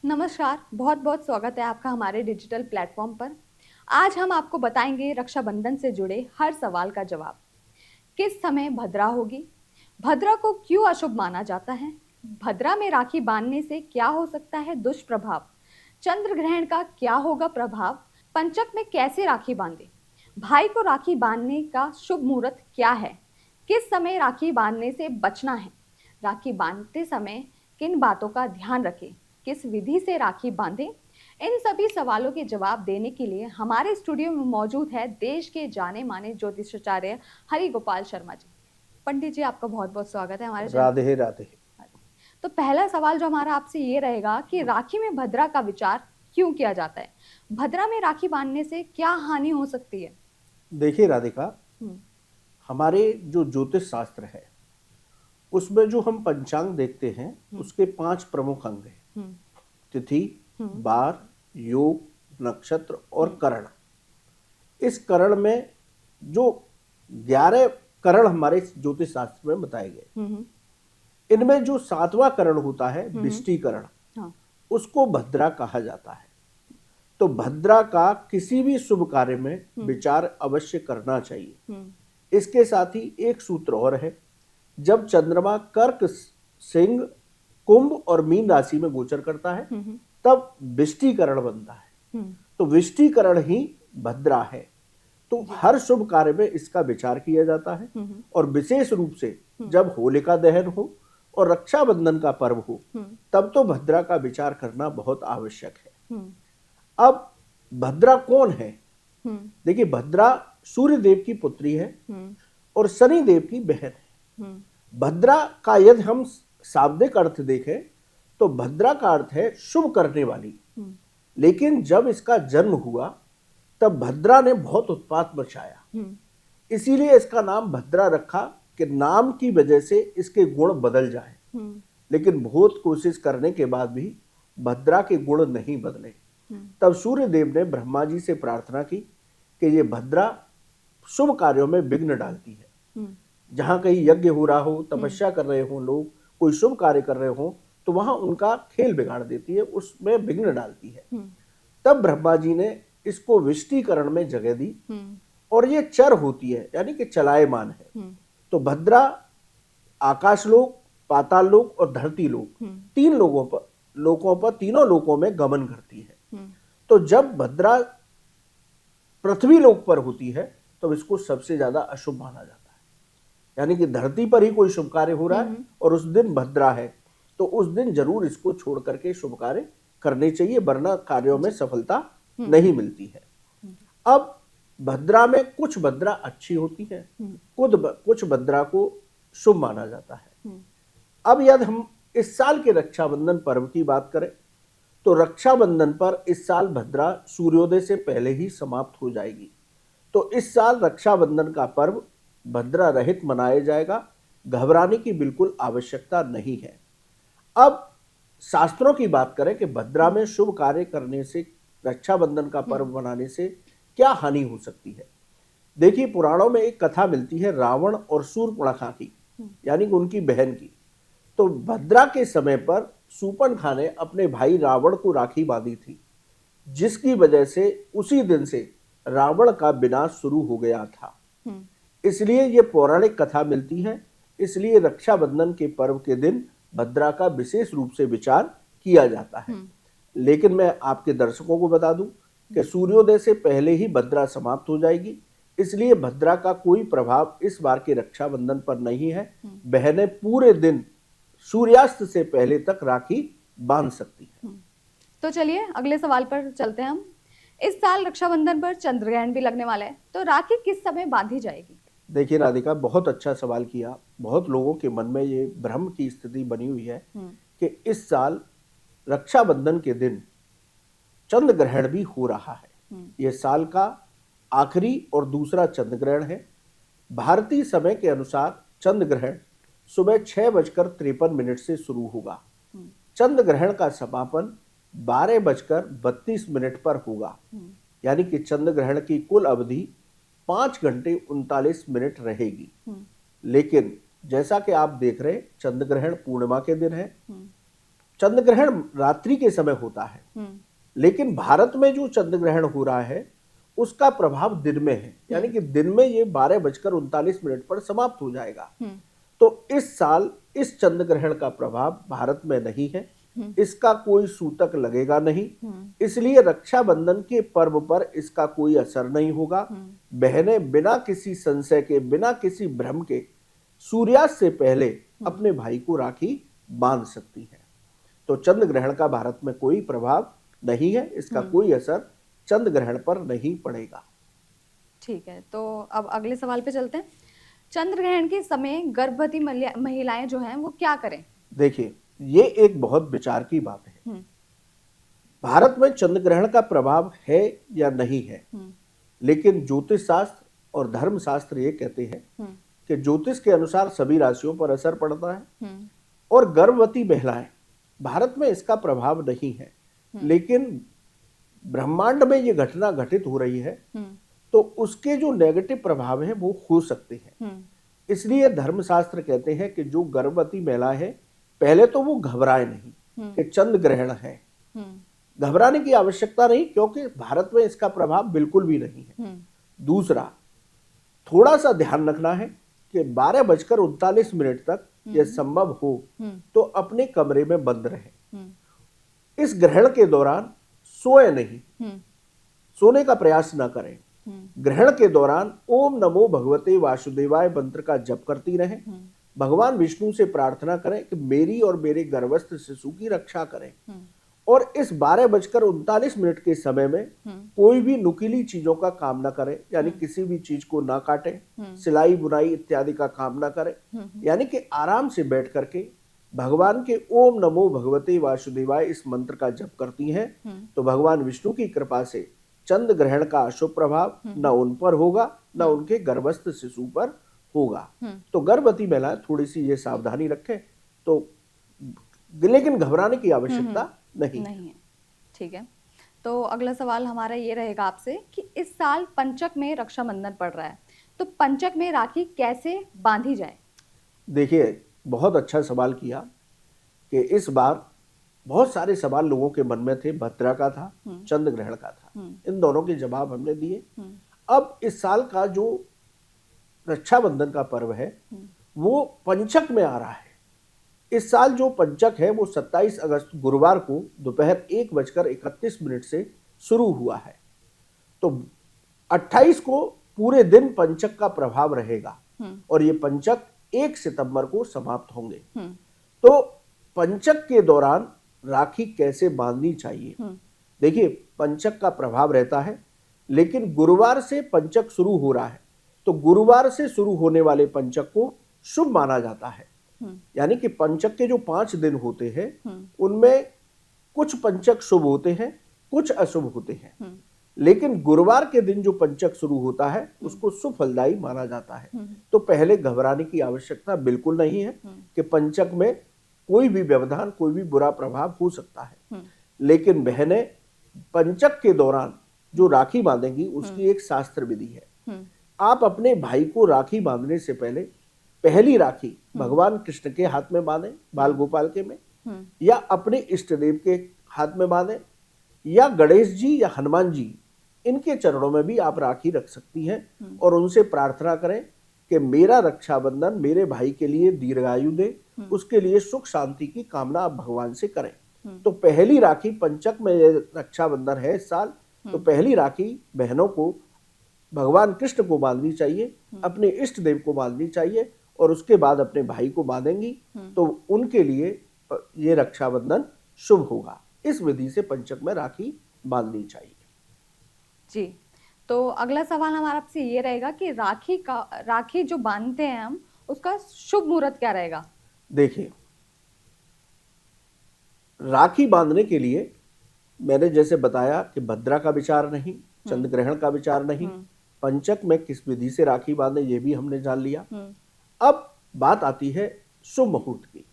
नमस्कार, बहुत बहुत स्वागत है आपका हमारे डिजिटल प्लेटफॉर्म पर। आज हम आपको बताएंगे रक्षाबंधन से जुड़े हर सवाल का जवाब। किस समय भद्रा होगी? भद्रा को क्यों अशुभ माना जाता है? भद्रा में राखी बांधने से क्या हो सकता है दुष्प्रभाव? चंद्र ग्रहण का क्या होगा प्रभाव? पंचक में कैसे राखी बांधे? भाई को राखी बांधने का शुभ मुहूर्त क्या है? किस समय राखी बांधने से बचना है? राखी बांधते समय किन बातों का ध्यान रखें? किस विधि से राखी बांधें? इन सभी सवालों के जवाब देने के लिए हमारे स्टूडियो में मौजूद है देश के जाने माने ज्योतिषाचार्य हरि गोपाल शर्मा जी। पंडित जी, आपका बहुत बहुत स्वागत है हमारे चैनल राधे राधे। पर। तो पहला सवाल जो हमारा आपसे ये रहेगा कि राखी में भद्रा का विचार क्यों किया जाता है? भद्रा में राखी बांधने से क्या हानि हो सकती है? देखिए राधिका, हम्म। हमारे जो ज्योतिष शास्त्र है उसमें जो हम पंचांग देखते हैं उसके 5 प्रमुख अंग हैं। हम्म। तिथि, वार, योग, नक्षत्र और करण। इस करण में जो 11 करण हमारे ज्योतिष शास्त्र में बताए गए, हम्म। इनमें जो 7वां करण होता है बिष्टिकरण, हाँ। उसको भद्रा कहा जाता है। तो भद्रा का किसी भी शुभ कार्य में विचार अवश्य करना चाहिए। इसके साथ ही एक सूत्र और है, जब चंद्रमा कर्क, सिंह, कुंभ और मीन राशि में गोचर करता है तब विष्टिकरण बनता है। तो विष्टिकरण ही भद्रा है। तो हर शुभ कार्य में इसका विचार किया जाता है और विशेष रूप से जब होलिका दहन हो और रक्षाबंधन का पर्व हो तब तो भद्रा का विचार करना बहुत आवश्यक है। अब भद्रा कौन है? देखिए, भद्रा सूर्य देव की पुत्री है और शनि देव की बहन है। भद्रा का यदि हम शाब्दिक अर्थ देखें तो भद्रा का अर्थ है शुभ करने वाली। लेकिन जब इसका जन्म हुआ तब भद्रा ने बहुत उत्पात मचाया, इसीलिए इसका नाम भद्रा रखा कि नाम की वजह से इसके गुण बदल जाए। लेकिन बहुत कोशिश करने के बाद भी भद्रा के गुण नहीं बदले। तब सूर्य देव ने ब्रह्मा जी से प्रार्थना की कि ये भद्रा शुभ कार्यों में विघ्न डालती है। जहां कहीं यज्ञ हो रहा हो, तपस्या कर रहे हो लोग, कोई शुभ कार्य कर रहे हो, तो वहां उनका खेल बिगाड़ देती है, उसमें विघ्न डालती है। तब ब्रह्मा जी ने इसको विष्टिकरण में जगह दी और ये चर होती है, यानी कि चलायमान है। तो भद्रा आकाश लोक, पाताल लोक और धरती लोक, 3 लोकों पर तीनों लोकों में गमन करती है। तो जब भद्रा पृथ्वी लोक पर होती है तो इसको सबसे ज्यादा अशुभ माना जाता है। यानी कि धरती पर ही कोई शुभ कार्य हो रहा है और उस दिन भद्रा है तो उस दिन जरूर इसको छोड़ करके शुभ कार्य करने चाहिए, वरना कार्यों में सफलता नहीं मिलती है। अब भद्रा में कुछ भद्रा अच्छी होती है, कुछ भद्रा को शुभ माना जाता है। अब यदि हम इस साल के रक्षाबंधन पर्व की बात करें तो रक्षाबंधन पर इस साल भद्रा सूर्योदय से पहले ही समाप्त हो जाएगी। तो इस साल रक्षाबंधन का पर्व भद्रा रहित मनाया जाएगा, घबराने की बिल्कुल आवश्यकता नहीं है। अब शास्त्रों की बात करें कि भद्रा में शुभ कार्य करने से, रक्षाबंधन का पर्व मनाने से क्या हानि हो सकती है। देखिए, पुराणों में एक कथा मिलती है रावण और शूर्पणखा की, यानी कि उनकी बहन की। तो भद्रा के समय पर शूर्पणखा ने अपने भाई रावण को राखी बांधी थी, जिसकी वजह से उसी दिन से रावण का विनाश शुरू हो गया था। इसलिए ये पौराणिक कथा मिलती है। इसलिए रक्षाबंधन के पर्व के दिन भद्रा का विशेष रूप से विचार किया जाता है। लेकिन मैं आपके दर्शकों को बता दूं कि सूर्योदय से पहले ही भद्रा समाप्त हो जाएगी, इसलिए भद्रा का कोई प्रभाव इस बार के रक्षाबंधन पर नहीं है। बहनें पूरे दिन सूर्यास्त से पहले तक राखी बांध सकती है। तो चलिए अगले सवाल पर चलते हैं हम। इस साल रक्षाबंधन पर चंद्र ग्रहण भी लगने वाला है, तो राखी किस समय बांधी जाएगी? देखिए राधिका, बहुत अच्छा सवाल किया। बहुत लोगों के मन में ये भ्रम की स्थिति बनी हुई है कि इस साल रक्षाबंधन के दिन चंद्र ग्रहण भी हो रहा है। यह साल का आखिरी और दूसरा चंद्र ग्रहण है। भारतीय समय के अनुसार चंद्र ग्रहण सुबह 6:53 से शुरू होगा। चंद्र ग्रहण का समापन 12:32 पर होगा। यानी कि चंद्र ग्रहण की कुल अवधि 5 घंटे 39 मिनट रहेगी। लेकिन जैसा कि आप देख रहे हैं, चंद्र ग्रहण पूर्णिमा के दिन है। चंद्र ग्रहण रात्रि के समय होता है, लेकिन भारत में जो चंद्र ग्रहण हो रहा है उसका प्रभाव दिन में है, यानी कि दिन में ये 12:39 पर समाप्त हो जाएगा। तो इस साल इस चंद्र ग्रहण का प्रभाव भारत में नहीं है, इसका कोई सूतक लगेगा नहीं, इसलिए रक्षाबंधन के पर्व पर इसका कोई असर नहीं होगा। बहनें बिना किसी संशय के, बिना किसी भ्रम के सूर्यास्त से पहले अपने भाई को राखी बांध सकती हैं। तो चंद्र ग्रहण का भारत में कोई प्रभाव नहीं है, इसका कोई असर चंद्र ग्रहण पर नहीं पड़ेगा। ठीक है, तो अब अगले सवाल पे चलते हैं। चंद्र ग्रहण के समय गर्भवती महिलाएं जो हैं वो क्या करें? देखिए, ये एक बहुत विचार की बात है। भारत में चंद्र ग्रहण का प्रभाव है या नहीं है, लेकिन ज्योतिष शास्त्र और धर्म शास्त्र ये कहते हैं कि ज्योतिष के अनुसार सभी राशियों पर असर पड़ता है और गर्भवती महिलाएं, भारत में इसका प्रभाव नहीं है, लेकिन ब्रह्मांड में ये घटना घटित हो रही है तो उसके जो नेगेटिव प्रभाव है वो हो सकते हैं। इसलिए धर्मशास्त्र कहते हैं कि जो गर्भवती महिला है पहले तो वो घबराए नहीं कि चंद्र ग्रहण है, घबराने की आवश्यकता नहीं, क्योंकि भारत में इसका प्रभाव बिल्कुल भी नहीं है। दूसरा, थोड़ा सा ध्यान रखना है कि 12:39 तक यह संभव हो तो अपने कमरे में बंद रहे। इस ग्रहण के दौरान सोए नहीं, सोने का प्रयास न करें। ग्रहण के दौरान ओम नमो भगवते वासुदेवाय मंत्र का जप करती रहें। भगवान विष्णु से प्रार्थना करें कि मेरी और मेरे गर्भस्थ शिशु की रक्षा करें। और इस 12:39 के समय में कोई भी नुकीली चीजों का काम ना करें, यानी किसी भी चीज को ना काटें, सिलाई बुनाई इत्यादि का काम ना करें, यानी कि आराम से बैठ करके भगवान के ओम नमो भगवते वासुदेवाय इस मंत्र का जप करती हैं तो भगवान विष्णु की कृपा से चंद्र ग्रहण का अशुभ प्रभाव न उन पर होगा न उनके गर्भस्थ शिशु पर होगा। तो गर्भवती महिलाएं थोड़ी सी ये सावधानी रखें, तो लेकिन घबराने की आवश्यकता नहीं है। ठीक है, तो अगला सवाल हमारा ये रहेगा आपसे कि इस साल पंचक में रक्षाबंधन पड़ रहा है, तो पंचक में राखी कैसे बांधी जाए? देखिए, बहुत अच्छा सवाल किया कि इस बार बहुत सारे सवाल लोगों के मन में थे, भद्रा का था, चंद्र ग्रहण का था, इन दोनों के जवाब हमने दिए। अब इस साल का जो रक्षाबंधन का पर्व है वो पंचक में आ रहा है। इस साल जो पंचक है वो 27 अगस्त गुरुवार को दोपहर 1:31 से शुरू हुआ है, तो 28 को पूरे दिन पंचक का प्रभाव रहेगा और ये पंचक 1 सितंबर को समाप्त होंगे। तो पंचक के दौरान राखी कैसे बांधनी चाहिए? देखिए, पंचक का प्रभाव रहता है, लेकिन गुरुवार से पंचक शुरू हो रहा है, तो गुरुवार से शुरू होने वाले पंचक को शुभ माना जाता है। यानी कि पंचक के जो 5 दिन होते हैं उनमें कुछ पंचक शुभ होते हैं, कुछ अशुभ होते हैं, लेकिन गुरुवार के दिन जो पंचक शुरू होता है उसको शुभ फलदायी माना जाता है। तो पहले घबराने की आवश्यकता बिल्कुल नहीं है कि पंचक में कोई भी व्यवधान, कोई भी बुरा प्रभाव हो सकता है। लेकिन बहनें पंचक के दौरान जो राखी बांधेंगी उसकी एक शास्त्र विधि है। आप अपने भाई को राखी बांधने से पहले पहली राखी भगवान कृष्ण के हाथ में बांधें, बाल गोपाल के में, या अपने इष्ट देव के हाथ में बांधें, या गणेश जी या हनुमान जी, इनके चरणों में भी आप राखी रख सकती हैं और उनसे प्रार्थना करें कि मेरा रक्षाबंधन मेरे भाई के लिए दीर्घायु दे, उसके लिए सुख शांति की कामना आप भगवान से करें। तो पहली राखी, पंचक में रक्षाबंधन है इस साल, तो पहली राखी बहनों को भगवान कृष्ण को बांधनी चाहिए, अपने इष्ट देव को बांधनी चाहिए और उसके बाद अपने भाई को बांधेंगी तो उनके लिए ये रक्षाबंधन शुभ होगा। इस विधि से पंचक में राखी बांधनी चाहिए। जी, तो अगला सवाल हमारा आपसे ये रहेगा कि राखी जो बांधते हैं हम, उसका शुभ मुहूर्त क्या रहेगा? देखिए, राखी बांधने के लिए मैंने जैसे बताया कि भद्रा का विचार नहीं, चंद्र ग्रहण का विचार नहीं, पंचक में किस विधि से राखी बांधे ये भी हमने जान लिया। अब बात आती है शुभ मुहूर्त की।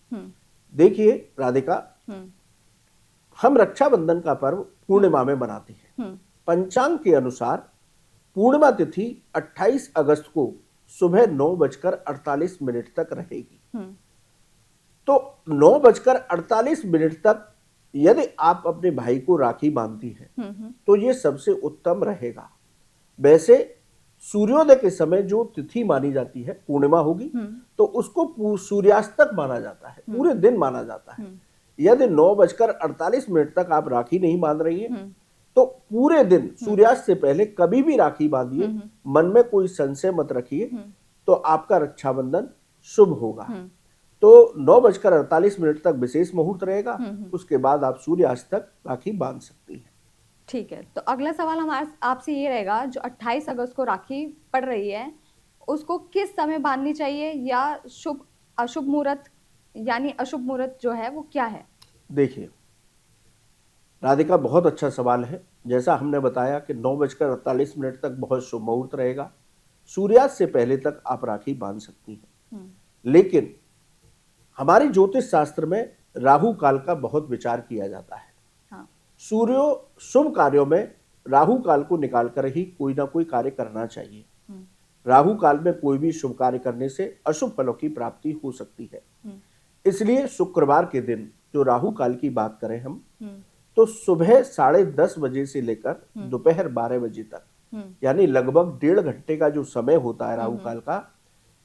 देखिए राधिका, हम रक्षाबंधन का पर्व पूर्णिमा में मनाते हैं। पंचांग के अनुसार पूर्णिमा तिथि 28 अगस्त को सुबह 9:48 तक रहेगी। तो 9:48 तक यदि आप अपने भाई को राखी बांधती हैं तो ये सबसे उत्तम रहेगा। वैसे सूर्योदय के समय जो तिथि मानी जाती है पूर्णिमा होगी तो उसको सूर्यास्त तक माना जाता है, पूरे दिन माना जाता है। यदि 9:48 तक आप राखी नहीं बांध रही है तो पूरे दिन सूर्यास्त से पहले कभी भी राखी बांधिए, मन में कोई संशय मत रखिए, तो आपका रक्षाबंधन शुभ होगा। तो 9:48 तक विशेष मुहूर्त रहेगा, उसके बाद आप सूर्यास्त तक राखी बांध सकती हैं। ठीक है, तो अगला सवाल हमारा आपसे ये रहेगा, जो 28 अगस्त को राखी पड़ रही है उसको किस समय बांधनी चाहिए, या शुभ अशुभ मुहूर्त, यानी अशुभ मुहूर्त जो है वो क्या है? देखिए राधिका, बहुत अच्छा सवाल है। जैसा हमने बताया कि 9:48 तक बहुत शुभ मुहूर्त रहेगा, सूर्यास्त से पहले तक आप राखी बांध सकती हैं। लेकिन हमारे ज्योतिष शास्त्र में राहु काल का बहुत विचार किया जाता है। हाँ। शुभ कार्यों में राहु काल को निकालकर ही कोई ना कोई कार्य करना चाहिए। राहु काल में कोई भी शुभ कार्य करने से अशुभ फलों की प्राप्ति हो सकती है। इसलिए शुक्रवार के दिन जो राहु काल की बात करें हम, तो सुबह 10:30 बजे से लेकर दोपहर 12 बजे तक, यानी लगभग 1.5 घंटे का जो समय होता है राहु काल का,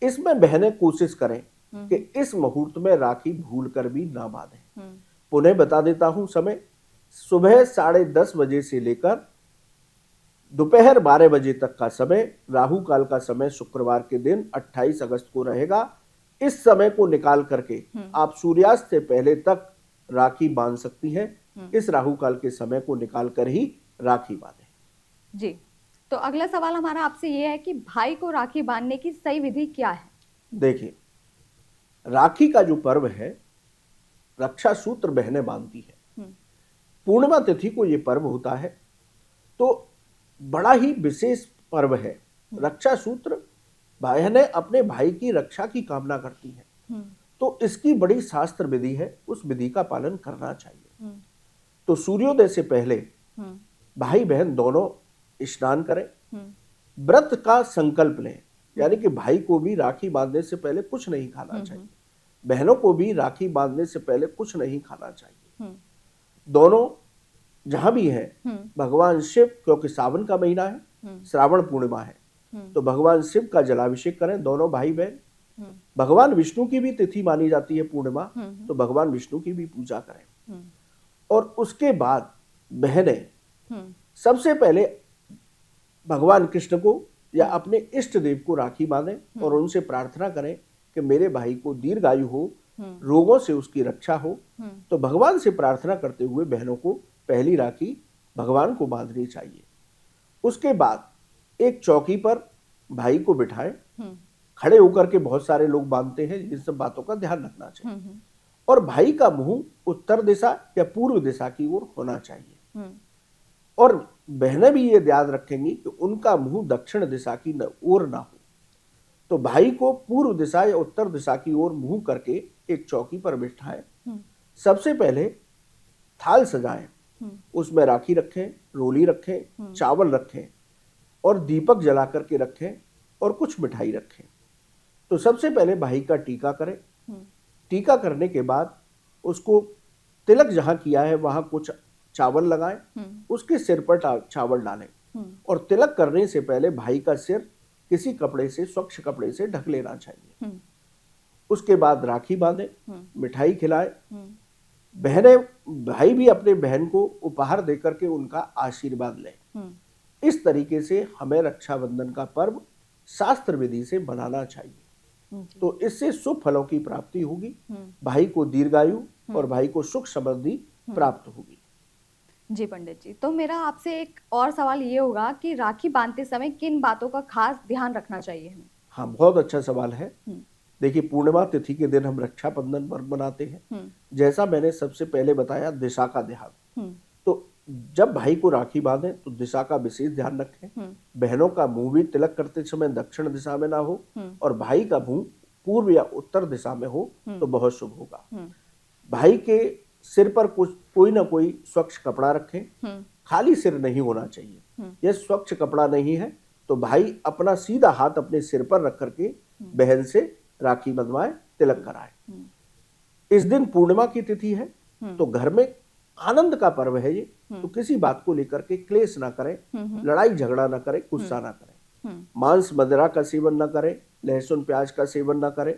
इसमें बहनें कोशिश करें कि इस मुहूर्त में राखी भूल कर भी ना बांधें। पुनः बता देता हूं समय, सुबह 10:30 बजे से लेकर दोपहर 12 बजे तक का समय राहु काल का समय शुक्रवार के दिन 28 अगस्त को रहेगा। इस समय को निकाल करके आप सूर्यास्त से पहले तक राखी बांध सकती हैं। इस राहु काल के समय को निकाल कर ही राखी बांधें। जी, तो अगला सवाल हमारा आपसे ये है कि भाई को राखी बांधने की सही विधि क्या है? देखिए, राखी का जो पर्व है, रक्षा सूत्र बहनें बांधती है। पूर्णिमा तिथि को ये पर्व होता है, तो बड़ा ही विशेष पर्व है। रक्षा सूत्र बहनें अपने भाई की रक्षा की कामना करती हैं, तो इसकी बड़ी शास्त्र विधि है, उस विधि का पालन करना चाहिए। तो सूर्योदय से पहले भाई बहन दोनों स्नान करें, व्रत का संकल्प लें, यानी कि भाई को भी राखी बांधने से पहले कुछ नहीं खाना चाहिए, बहनों को भी राखी बांधने से पहले कुछ नहीं खाना चाहिए। दोनों जहां भी हैं, भगवान शिव, क्योंकि सावन का महीना है, श्रावण पूर्णिमा है, तो भगवान शिव का जलाभिषेक करें दोनों भाई बहन। भगवान विष्णु की भी तिथि मानी जाती है पूर्णिमा, तो भगवान विष्णु की भी पूजा करें। और उसके बाद बहनें सबसे पहले भगवान कृष्ण को या अपने इष्ट देव को राखी बांधें और उनसे प्रार्थना करें कि मेरे भाई को दीर्घायु हो, रोगों से उसकी रक्षा हो। तो भगवान से प्रार्थना करते हुए बहनों को पहली राखी भगवान को बांधनी चाहिए। उसके बाद एक चौकी पर भाई को बिठाएं, खड़े होकर के बहुत सारे लोग बांधते हैं, इन सब बातों का ध्यान रखना चाहिए। और भाई का मुंह उत्तर दिशा या पूर्व दिशा की ओर होना चाहिए। और बहनें भी ये याद रखेंगी कि उनका मुंह दक्षिण दिशा की ओर ना हो। तो भाई को पूर्व दिशा या उत्तर दिशा की ओर मुंह करके एक चौकी पर बिठाएं। सबसे पहले थाल सजाएं, उसमें राखी रखें, रोली रखें, चावल रखें और दीपक जला करके रखें और कुछ मिठाई रखें। तो सबसे पहले भाई का टीका करें। टीका करने के बाद उसको तिलक जहां किया है वहां कुछ चावल लगाएं, उसके सिर पर चावल डालें और तिलक करने से पहले भाई का सिर किसी कपड़े से, स्वच्छ कपड़े से ढक लेना चाहिए। उसके बाद राखी बांधें, मिठाई खिलाएं। भाई भी अपने बहन को उपहार देकर के उनका आशीर्वाद लें। इस तरीके से हमें रक्षाबंधन का पर्व शास्त्र विधि से मनाना चाहिए। तो इससे शुभ फलों की प्राप्ति होगी, भाई को दीर्घायु और भाई को सुख समृद्धि प्राप्त होगी। जी पंडित जी, तो मेरा आपसे एक और सवाल ये होगा कि राखी बांधते समय किन बातों का खास ध्यान रखना चाहिए हमें? हाँ, बहुत अच्छा सवाल है। देखिए, पूर्णिमा तिथि के दिन हम रक्षाबंधन पर्व मनाते हैं। जैसा मैंने सबसे पहले बताया, दिशा का ध्यान। तो जब भाई को राखी बांधे तो दिशा का विशेष ध्यान रखें। बहनों का मुंह भी तिलक करते समय दक्षिण दिशा में ना हो और भाई का मुंह पूर्व या उत्तर दिशा में हो तो बहुत शुभ होगा। भाई के सिर पर कोई ना कोई स्वच्छ कपड़ा रखें, खाली सिर नहीं होना चाहिए। यह स्वच्छ कपड़ा नहीं है तो भाई अपना सीधा हाथ अपने सिर पर रख करके बहन से राखी बंधवाए, तिलक कराए। इस दिन पूर्णिमा की तिथि है, तो घर में आनंद का पर्व है ये। तो किसी बात को लेकर के क्लेश ना करें, लड़ाई झगड़ा ना करें, गुस्सा ना करें, मांस मदिरा का सेवन ना करें, लहसुन प्याज का सेवन ना करें,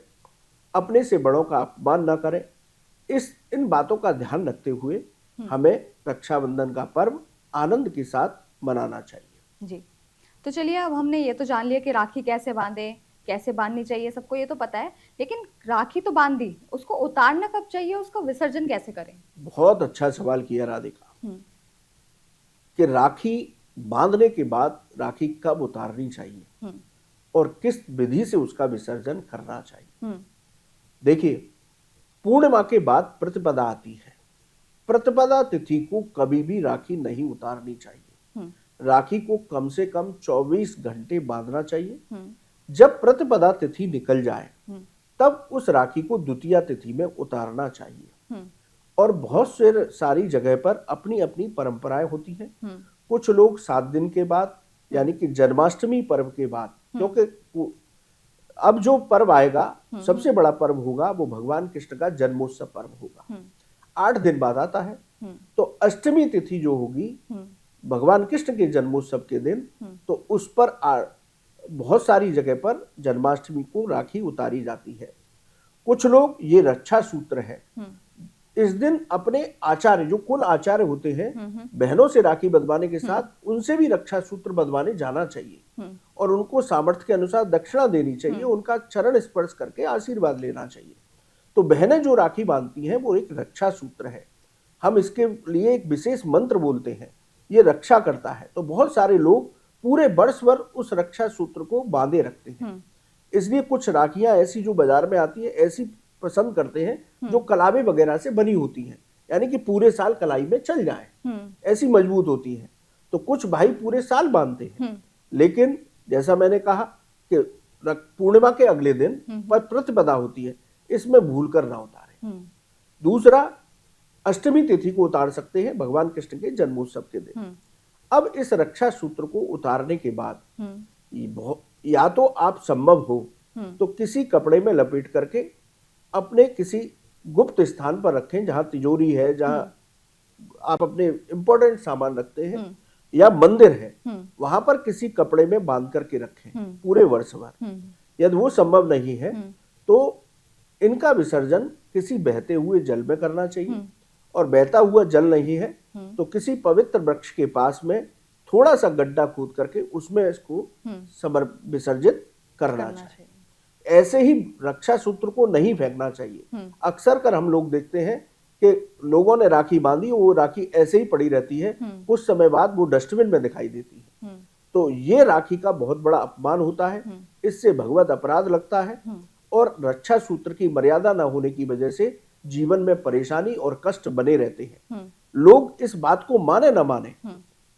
अपने से बड़ों का अपमान ना करें। इन बातों का ध्यान रखते हुए हमें रक्षाबंधन का पर्व आनंद के साथ मनाना चाहिए। जी, तो चलिए अब हमने ये तो जान लिया कि राखी कैसे बांधे, कैसे बांधनी चाहिए, सबको ये तो पता है, लेकिन राखी तो बांध दी, उसको उतारना कब चाहिए, उसका विसर्जन कैसे करें? बहुत अच्छा सवाल किया राधिका कि राखी बांधने के बाद राखी कब उतारनी चाहिए और किस विधि से उसका विसर्जन करना चाहिए। देखिए, पूर्णिमा के बाद प्रतिपदा आती है। प्रतिपदा तिथि को कभी भी राखी नहीं उतारनी चाहिए। राखी को कम से कम 24 घंटे बांधना चाहिए। जब प्रतिपदा तिथि निकल जाए तब उस राखी को द्वितीया तिथि में उतारना चाहिए। और बहुत से सारी जगह पर अपनी अपनी परंपराएं होती हैं। कुछ लोग 7 दिन के बाद यानी कि जन्माष्टमी पर्व के बाद, क्योंकि अब जो पर्व आएगा सबसे बड़ा पर्व होगा वो भगवान कृष्ण का जन्मोत्सव पर्व होगा, 8 दिन बाद आता है। तो अष्टमी तिथि जो होगी भगवान कृष्ण के जन्मोत्सव के दिन, तो उस पर बहुत सारी जगह पर जन्माष्टमी को राखी उतारी जाती है। कुछ लोग, ये रक्षा सूत्र है, इस दिन अपने आचार्य, जो कुल आचार्य होते हैं, बहनों से राखी बंधवाने के साथ उनसे भी रक्षा सूत्र बंधवाने जाना चाहिए और उनको सामर्थ्य के अनुसार दक्षिणा देनी चाहिए, उनका चरण स्पर्श करके आशीर्वाद लेना चाहिए। तो बहनें जो राखी बांधती हैं वो एक रक्षा सूत्र है। हम इसके लिए एक विशेष मंत्र बोलते हैं, ये रक्षा करता है। तो बहुत सारे लोग पूरे वर्ष भर उस रक्षा सूत्र को बांधे रखते हैं। इसलिए कुछ राखियां ऐसी जो बाजार में आती है ऐसी पसंद करते हैं जो कलावे वगैरह से बनी होती हैं, यानी कि पूरे साल कलाई में चल जाए, ऐसी मजबूत होती हैं। तो कुछ भाई पूरे साल बांधते हैं, लेकिन जैसा मैंने कहा कि पूर्णिमा के अगले दिन पर प्रतिपदा होती है, इसमें भूल कर ना उतारें। दूसरा, अष्टमी तिथि को उतार सकते हैं भगवान कृष्ण के जन्मोत्सव के दिन। अब इस रक्षा सूत्र को उतारने के बाद या तो आप संभव हो तो किसी कपड़े में लपेट करके अपने किसी गुप्त स्थान पर रखें, जहां तिजोरी है, जहां आप अपने इंपॉर्टेंट सामान रखते हैं, या मंदिर है, वहां पर किसी कपड़े में बांध करके रखें पूरे वर्ष भर। यदि वो संभव नहीं है तो इनका विसर्जन किसी बहते हुए जल में करना चाहिए, और बहता हुआ जल नहीं है तो किसी पवित्र वृक्ष के पास में थोड़ा सा गड्ढा खोद करके उसमें इसको विसर्जित करना चाहिए। ऐसे ही रक्षा सूत्र को नहीं फेंकना चाहिए। अक्सर कर हम लोग देखते हैं कि लोगों ने राखी बांधी, वो राखी ऐसे ही पड़ी रहती है, कुछ समय बाद वो डस्टबिन में दिखाई देती है। तो ये राखी का बहुत बड़ा अपमान होता है, इससे भगवत अपराध लगता है, और रक्षा सूत्र की मर्यादा न होने की वजह से जीवन में परेशानी और कष्ट बने रहते हैं। लोग इस बात को माने न माने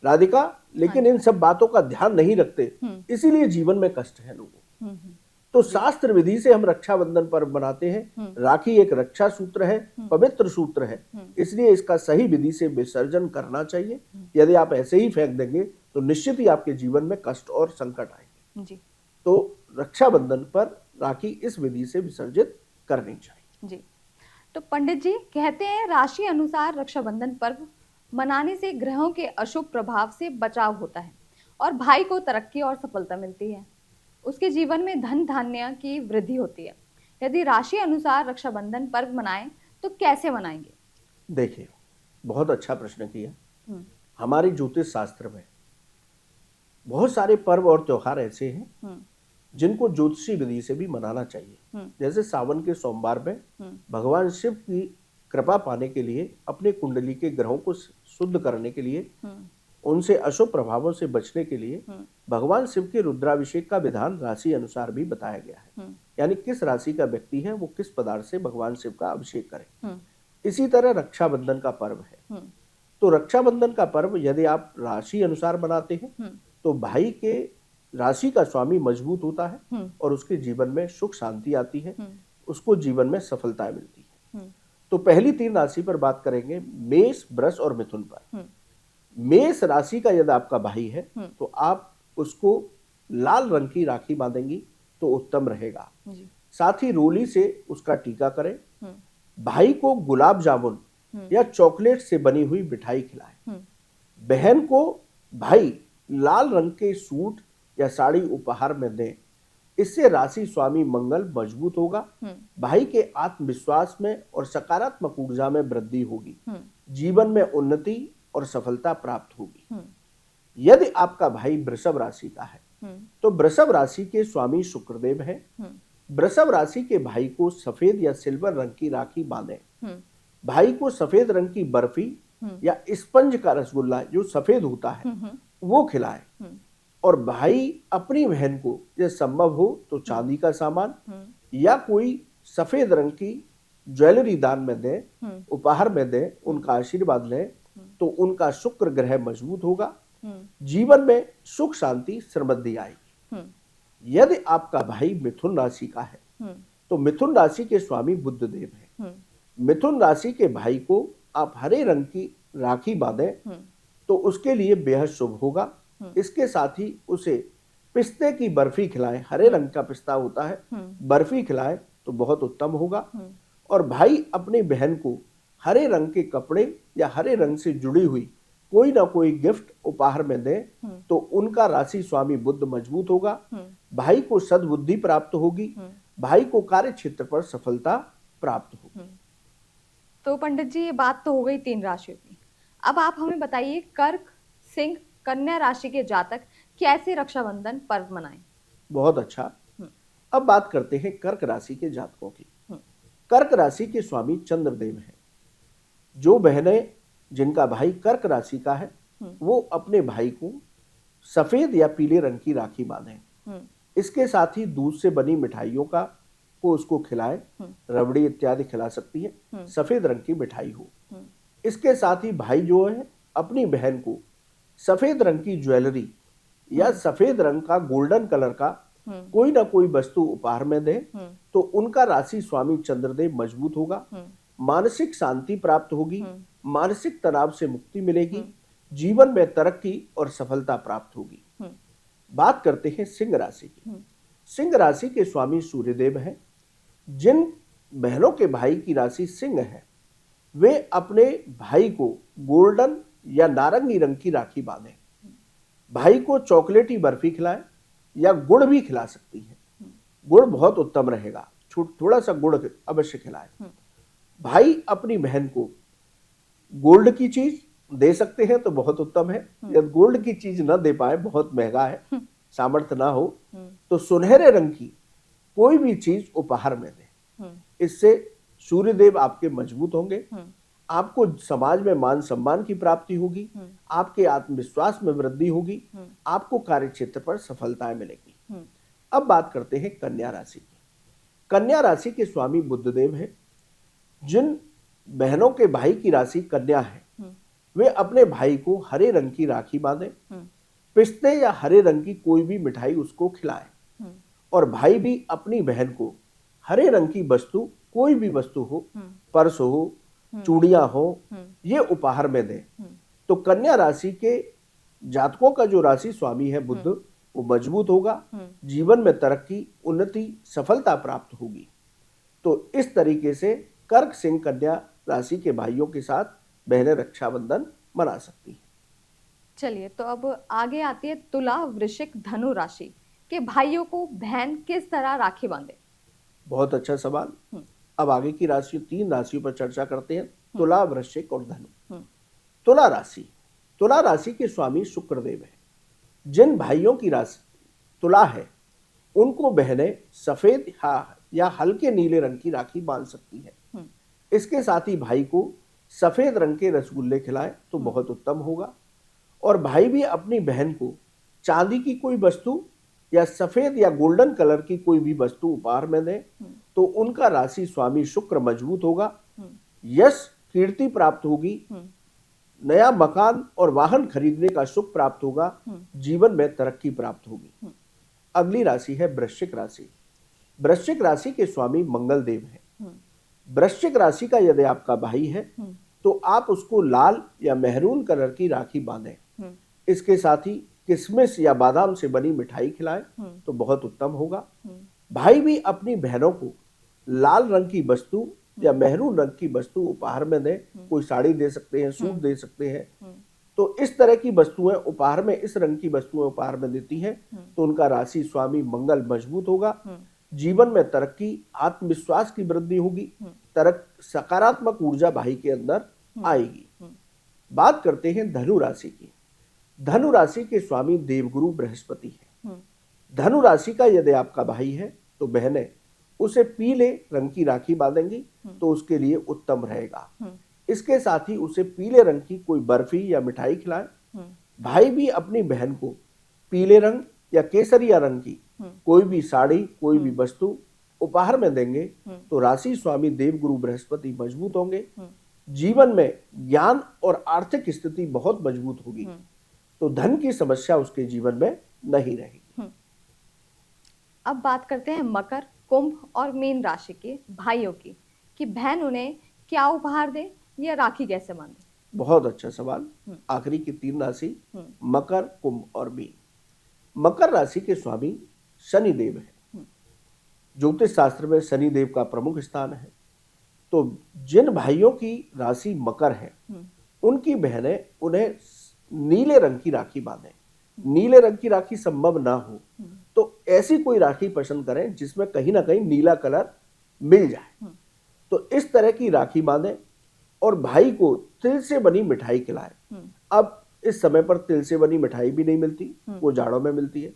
राधिका, लेकिन इन सब बातों का ध्यान नहीं रखते, इसीलिए जीवन में कष्ट है लोगों। तो शास्त्र विधि से हम रक्षाबंधन पर्व बनाते हैं। राखी एक रक्षा सूत्र है, पवित्र सूत्र है, इसलिए इसका सही विधि से विसर्जन करना चाहिए। यदि आप ऐसे ही फेंक देंगे तो निश्चित ही आपके जीवन में कष्ट और संकट आएंगे जी। तो रक्षाबंधन पर राखी इस विधि से विसर्जित करनी चाहिए जी। तो पंडित जी कहते हैं राशि अनुसार रक्षाबंधन पर्व मनाने से ग्रहों के अशुभ प्रभाव से बचाव होता है और भाई को तरक्की और सफलता मिलती है, उसके जीवन में धन धान्य की वृद्धि होती है। यदि राशि अनुसार रक्षाबंधन पर्व मनाएं तो कैसे मनाएंगे? देखिए, बहुत अच्छा प्रश्न किया। हमारे ज्योतिष शास्त्र में बहुत सारे पर्व और त्योहार ऐसे हैं जिनको ज्योतिषी विधि से भी मनाना चाहिए। जैसे सावन के सोमवार में भगवान शिव की कृपा पाने के लिए, अपने कुंडली के ग्रहों को शुद्ध करने के लिए, उनसे अशुभ प्रभावों से बचने के लिए भगवान शिव के रुद्राभिषेक का विधान राशि अनुसार भी बताया गया है। यानी किस राशि का व्यक्ति है वो किस पदार्थ से भगवान शिव का अभिषेक करे। इसी तरह रक्षाबंधन का पर्व है। तो रक्षाबंधन का पर्व यदि आप राशि अनुसार बनाते हैं तो भाई के राशि का स्वामी मजबूत होता है और उसके जीवन में सुख शांति आती है, उसको जीवन में सफलता मिलती है। तो पहली 3 राशि पर बात करेंगे, मेष, वृष और मिथुन पर। मेष राशि का यदि आपका भाई है तो आप उसको लाल रंग की राखी बांधेंगी तो उत्तम रहेगा। साथ ही रोली से उसका टीका करें। भाई को गुलाब जामुन या चॉकलेट से बनी हुई मिठाई खिलाएं। बहन को भाई लाल रंग के सूट या साड़ी उपहार में दें। इससे राशि स्वामी मंगल मजबूत होगा। भाई के आत्मविश्वास में और सकारात्मक ऊर्जा में वृद्धि होगी। जीवन में उन्नति और सफलता प्राप्त होगी। यदि आपका भाई वृषभ राशि का है तो वृषभ राशि के स्वामी शुक्रदेव है। वृषभ राशि के भाई को सफेद या सिल्वर रंग की राखी बांधें। भाई को सफेद रंग की बर्फी या स्पंज का रसगुल्ला जो सफेद होता है वो खिलाएं। और भाई अपनी बहन को यदि संभव हो तो चांदी का सामान या कोई सफेद रंग की ज्वेलरी दान में दें, उपहार में दें, उनका आशीर्वाद लें तो उनका शुक्र ग्रह मजबूत होगा। जीवन में सुख शांति समृद्धि आएगी। यदि आपका भाई मिथुन राशि का है तो मिथुन राशि के स्वामी बुध देव है। मिथुन राशि के भाई को आप हरे रंग की राखी बांधें तो उसके लिए बेहद शुभ होगा। इसके साथ ही उसे पिस्ते की बर्फी खिलाएं। हरे रंग का पिस्ता होता है, बर्फी खिलाएं तो बहुत उत्तम होगा। और भाई अपनी बहन को हरे रंग के कपड़े या हरे रंग से जुड़ी हुई कोई ना कोई गिफ्ट उपहार में दें तो उनका राशि स्वामी बुध मजबूत होगा। भाई को सद्बुद्धि प्राप्त होगी। भाई को कार्य क्षेत्र पर सफलता प्राप्त होगी। तो पंडित जी ये बात तो हो गई 3 राशियों की। अब आप हमें बताइए कर्क, सिंह, कन्या राशि के जातक कैसे रक्षाबंधन पर्व मनाएं? बहुत अच्छा। अब बात करते हैं कर्क राशि के जातकों की। कर्क राशि के स्वामी चंद्रदेव हैं। जो बहनें जिनका भाई कर्क राशि का है वो अपने भाई को सफेद या पीले रंग की राखी बांधें। इसके साथ ही दूध से बनी मिठाइयों को उसको खिलाएं। रबड़ी इत्यादि खिला सकती है, सफेद रंग की मिठाई हो। इसके साथ ही भाई जो है अपनी बहन को सफेद रंग की ज्वेलरी या सफेद रंग का गोल्डन कलर का कोई ना कोई वस्तु उपहार में दे तो उनका राशि स्वामी चंद्रदेव मजबूत होगा। मानसिक शांति प्राप्त होगी। मानसिक तनाव से मुक्ति मिलेगी। जीवन में तरक्की और सफलता प्राप्त होगी। बात करते हैं सिंह राशि की। सिंह राशि के स्वामी सूर्यदेव हैं। जिन बहनों के भाई की राशि सिंह है वे अपने भाई को गोल्डन या नारंगी रंग की राखी बांधें। भाई को चॉकलेटी बर्फी खिलाएं या गुड़ भी खिला सकती है। गुड़ बहुत उत्तम रहेगा, थोड़ा सा गुड़ अवश्य खिलाएं। भाई अपनी बहन को गोल्ड की चीज दे सकते हैं तो बहुत उत्तम है। यदि गोल्ड की चीज न दे पाए, बहुत महंगा है, सामर्थ्य ना हो तो सुनहरे रंग की कोई भी चीज उपहार में दें। इससे सूर्यदेव आपके मजबूत होंगे। आपको समाज में मान सम्मान की प्राप्ति होगी। आपके आत्मविश्वास में वृद्धि होगी। आपको कार्य क्षेत्र पर सफलताएं मिलेगी। अब बात करते हैं कन्या राशि की। कन्या राशि के स्वामी बुधदेव हैं। जिन बहनों के भाई की राशि कन्या है वे अपने भाई को हरे रंग की राखी बांधें। पिस्ते या हरे रंग की कोई भी मिठाई उसको खिलाएं। और भाई भी अपनी बहन को हरे रंग की वस्तु, कोई भी वस्तु हो, पर्स हो, चूड़ियां हो, ये उपहार में दें। तो कन्या राशि के जातकों का जो राशि स्वामी है बुध वो मजबूत होगा। जीवन में तरक्की, उन्नति, सफलता प्राप्त होगी। तो इस तरीके से कर्क, सिंह, कन्या राशि के भाइयों के साथ बहनें रक्षाबंधन मना सकती हैं। चलिए, तो अब आगे आती है तुला, वृश्चिक, धनु राशि के भाइयों को बहन किस तरह राखी बांधे? बहुत अच्छा सवाल। अब आगे की राशि 3 राशियों पर चर्चा करते हैं, तुला, वृश्चिक और धनु। तुला राशि, तुला राशि के स्वामी शुक्रदेव है। जिन भाइयों की राशि तुला है उनको बहनें सफेद या हल्के नीले रंग की राखी बांध सकती है। इसके साथ ही भाई को सफेद रंग के रसगुल्ले खिलाएं तो बहुत उत्तम होगा। और भाई भी अपनी बहन को चांदी की कोई वस्तु या सफेद या गोल्डन कलर की कोई भी वस्तु उपहार में दें तो उनका राशि स्वामी शुक्र मजबूत होगा। यश, कीर्ति प्राप्त होगी। नया मकान और वाहन खरीदने का सुख प्राप्त होगा। जीवन में तरक्की प्राप्त होगी। अगली राशि है वृश्चिक राशि। वृश्चिक राशि के स्वामी मंगल देव हैं। वृश्चिक राशि का यदि आपका भाई है तो आप उसको लाल या मेहरून कलर की राखी बांधें। इसके साथ ही किशमिश या बादाम से बनी मिठाई खिलाएं तो बहुत उत्तम होगा। भाई भी अपनी बहनों को लाल रंग की वस्तु या मेहरून रंग की वस्तु उपहार में दें। कोई साड़ी दे सकते हैं, सूट दे सकते हैं। तो इस तरह की वस्तुएं उपहार में, इस रंग की वस्तुएं उपहार में देती हैं तो उनका राशि स्वामी मंगल मजबूत होगा, जीवन में तरक्की, आत्मविश्वास की वृद्धि होगी, सकारात्मक ऊर्जा भाई के अंदर आएगी। बात करते हैं धनु राशि की। धनु राशि के स्वामी देवगुरु बृहस्पति है। धनु राशि का यदि आपका भाई है तो बहनें उसे पीले रंग की राखी बांधेंगी तो उसके लिए उत्तम रहेगा। इसके साथ ही उसे पीले रंग की कोई बर्फी या मिठाई खिलाएं। भाई भी अपनी बहन को पीले रंग या केसरिया रंग की कोई भी साड़ी, कोई भी वस्तु उपहार में देंगे तो राशि स्वामी देवगुरु बृहस्पति मजबूत होंगे, जीवन में ज्ञान और आर्थिक स्थिति बहुत मजबूत होगी, तो धन की समस्या उसके जीवन में नहीं रहेगी। अब बात करते हैं मकर, कुंभ और मीन राशि के भाइयों की, कि बहन उन्हें क्या उपहार दे या राखी कैसे बांधे। बहुत अच्छा सवाल। आखिरी की 3 राशि मकर, कुंभ और मीन। मकर राशि के स्वामी शनि देव है। ज्योतिष शास्त्र में शनि देव का प्रमुख स्थान है। तो जिन भाइयों की राशि मकर है उनकी बहनें उन्हें नीले रंग की राखी बांधें। नीले रंग की राखी संभव ना हो तो ऐसी कोई राखी पसंद करें जिसमें कहीं ना कहीं नीला कलर मिल जाए। तो इस तरह की राखी बांधें और भाई को तिल से बनी मिठाई खिलाएं। अब इस समय पर तिल से बनी मिठाई भी नहीं मिलती, वो जाड़ों में मिलती है।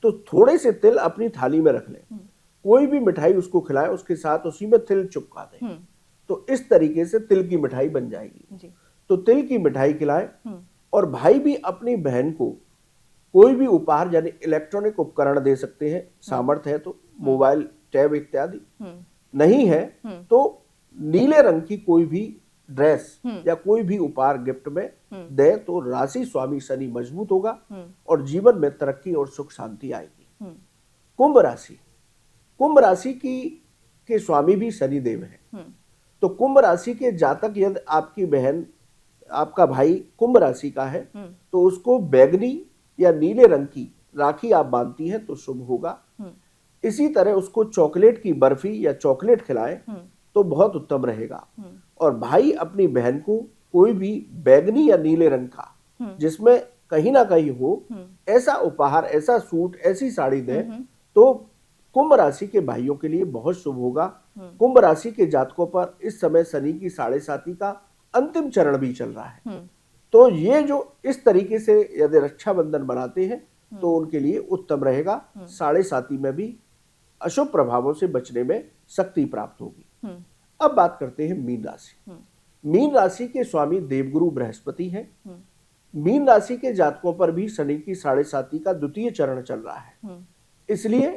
तो थोड़े से तिल अपनी थाली में रख लें, कोई भी मिठाई उसको खिलाएं, उसके साथ उसी में तिल चिपका दें। तो इस तरीके से तिल की मिठाई बन जाएगी। तो तिल की मिठाई खिलाएं और भाई भी अपनी बहन को कोई भी उपहार यानी इलेक्ट्रॉनिक उपकरण दे सकते हैं, सामर्थ्य है तो मोबाइल, टैब इत्यादि। नहीं है तो नीले रंग की कोई भी ड्रेस या कोई भी उपहार गिफ्ट में दे तो राशि स्वामी शनि मजबूत होगा और जीवन में तरक्की और सुख शांति आएगी। कुंभ राशि। कुंभ राशि के स्वामी भी शनि देव है। तो कुंभ राशि के जातक यदि आपकी बहन, आपका भाई कुंभ राशि का है तो उसको बैगनी या नीले रंग की राखी आप बांधती हैं तो शुभ होगा। इसी तरह उसको चॉकलेट की बर्फी या चॉकलेट खिलाएं तो बहुत उत्तम रहेगा। और भाई अपनी बहन को कोई भी बैगनी या नीले रंग का जिसमें कहीं ना कहीं हो ऐसा उपहार, ऐसा सूट, ऐसी साड़ी दे तो कुंभ राशि के भाइयों के लिए बहुत शुभ होगा। कुंभ राशि के जातकों पर इस समय शनि की 7.5 का अंतिम चरण भी चल रहा है। तो ये जो इस तरीके से यदि रक्षाबंधन बनाते हैं तो उनके लिए उत्तम रहेगा। 7.5 में भी अशुभ प्रभावों से बचने में शक्ति प्राप्त होगी। अब बात करते हैं मीन राशि। मीन राशि के स्वामी देवगुरु बृहस्पति हैं। मीन राशि के जातकों पर भी शनि की 7.5 का द्वितीय चरण चल रहा है। इसलिए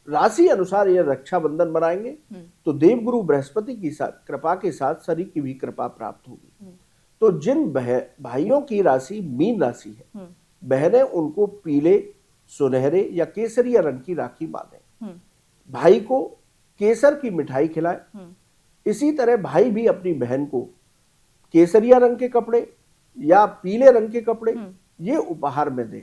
राशि अनुसार यह रक्षाबंधन बनाएंगे तो देवगुरु बृहस्पति की कृपा के साथ शनि की भी कृपा प्राप्त होगी। तो जिन भाइयों की राशि मीन राशि है, बहनें उनको पीले, सुनहरे या केसरिया रंग की राखी बांधें। भाई को केसर की मिठाई खिलाएं। इसी तरह भाई भी अपनी बहन को केसरिया रंग के कपड़े या पीले रंग के कपड़े ये उपहार में दें।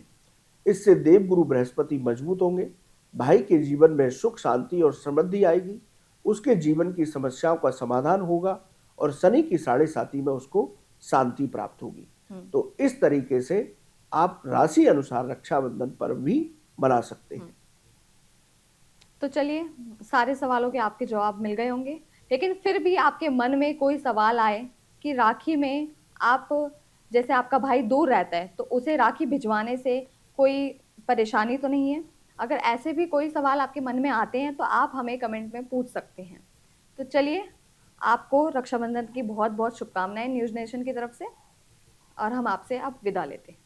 इससे देवगुरु बृहस्पति मजबूत होंगे, भाई के जीवन में सुख, शांति और समृद्धि आएगी, उसके जीवन की समस्याओं का समाधान होगा और शनि की 7.5 में उसको शांति प्राप्त होगी। तो इस तरीके से आप राशि अनुसार रक्षाबंधन पर्व भी मना सकते हैं। तो चलिए, सारे सवालों के आपके जवाब मिल गए होंगे, लेकिन फिर भी आपके मन में कोई सवाल आए कि राखी में आप, जैसे आपका भाई दूर रहता है तो उसे राखी भिजवाने से कोई परेशानी तो नहीं है? अगर ऐसे भी कोई सवाल आपके मन में आते हैं तो आप हमें कमेंट में पूछ सकते हैं। तो चलिए, आपको रक्षाबंधन की बहुत बहुत शुभकामनाएं न्यूज़ नेशन की तरफ से, और हम आपसे अब विदा लेते हैं।